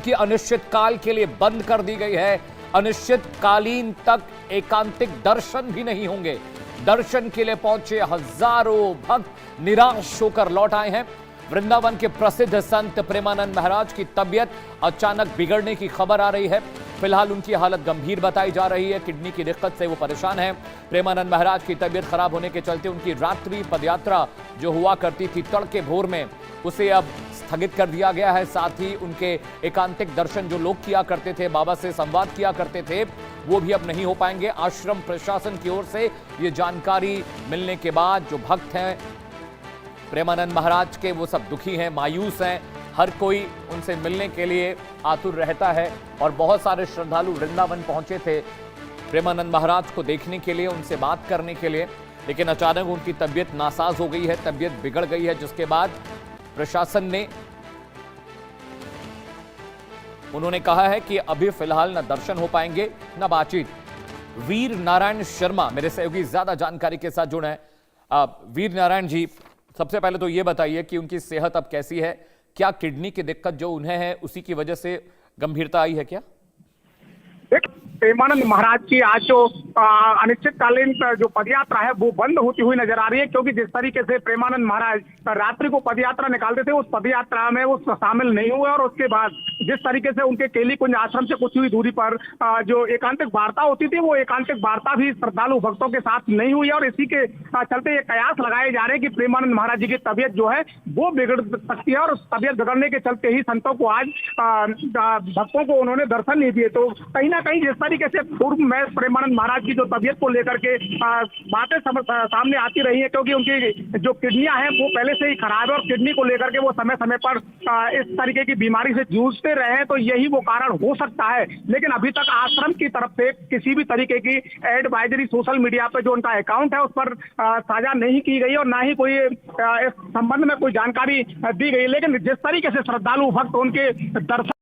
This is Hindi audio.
की अनिश्चितकाल के लिए बंद कर दी गई है। अनिश्चितकालीन तक एकांतिक दर्शन भी नहीं होंगे। दर्शन के लिए पहुंचे हजारों भक्त निराश होकर लौट आए हैं। वृंदावन के प्रसिद्ध संत प्रेमानंद महाराज की तबीयत अचानक बिगड़ने की खबर आ रही है। फिलहाल उनकी हालत गंभीर बताई जा रही है। किडनी की दिक्कत से वो परेशान हैं। प्रेमानंद महाराज की तबीयत खराब होने के चलते उनकी रात्रि पदयात्रा जो हुआ करती थी तड़के भोर में, उसे अब स्थगित कर दिया गया है। साथ ही उनके एकांतिक दर्शन जो लोग किया करते थे, बाबा से संवाद किया करते थे, वो भी अब नहीं हो पाएंगे। आश्रम प्रशासन की ओर से ये जानकारी मिलने के बाद जो भक्त हैं प्रेमानंद महाराज के, वो सब दुखी हैं, मायूस हैं। हर कोई उनसे मिलने के लिए आतुर रहता है और बहुत सारे श्रद्धालु वृंदावन पहुंचे थे प्रेमानंद महाराज को देखने के लिए, उनसे बात करने के लिए। लेकिन अचानक उनकी तबीयत नासाज हो गई है, तबीयत बिगड़ गई है, जिसके बाद प्रशासन ने उन्होंने कहा है कि अभी फिलहाल न दर्शन हो पाएंगे न बातचीत। वीर नारायण शर्मा मेरे सहयोगी ज्यादा जानकारी के साथ जुड़े हैं। वीर नारायण जी, सबसे पहले तो ये बताइए कि उनकी सेहत अब कैसी है? क्या किडनी की दिक्कत जो उन्हें है उसी की वजह से गंभीरता आई है क्या? प्रेमानंद महाराज की आज जो अनिश्चितकालीन जो पदयात्रा है वो बंद होती हुई नजर आ रही है, क्योंकि जिस तरीके से प्रेमानंद महाराज रात्रि को पदयात्रा निकालते थे, उस पदयात्रा में वो शामिल नहीं हुए। और उसके बाद जिस तरीके से उनके केली कुंज आश्रम से कुछ ही दूरी पर जो एकांतिक वार्ता होती थी, वो एकांतिक वार्ता भी श्रद्धालु भक्तों के साथ नहीं हुई। और इसी के चलते ये कयास लगाए जा रहे हैं कि प्रेमानंद महाराज जी की तबीयत जो है वो बिगड़ सकती है। और उस तबीयत बिगड़ने के चलते ही संतों को आज भक्तों को उन्होंने दर्शन नहीं दिए। तो कहीं ना कहीं जिस तरीके से पूर्व में प्रेमानंद महाराज की जो तबीयत को लेकर के बातें सामने आती रही है, क्योंकि उनकी जो किडनियां हैं वो पहले से ही खराब है और किडनी को लेकर के वो समय समय पर इस तरीके की बीमारी से जूझते रहे हैं, तो यही वो कारण हो सकता है। लेकिन अभी तक आश्रम की तरफ से किसी भी तरीके की एडवाइजरी सोशल मीडिया पर जो उनका अकाउंट है उस पर साझा नहीं की गई और ना ही कोई इस संबंध में कोई जानकारी दी गई। लेकिन जिस तरीके से श्रद्धालु भक्त उनके दर्शन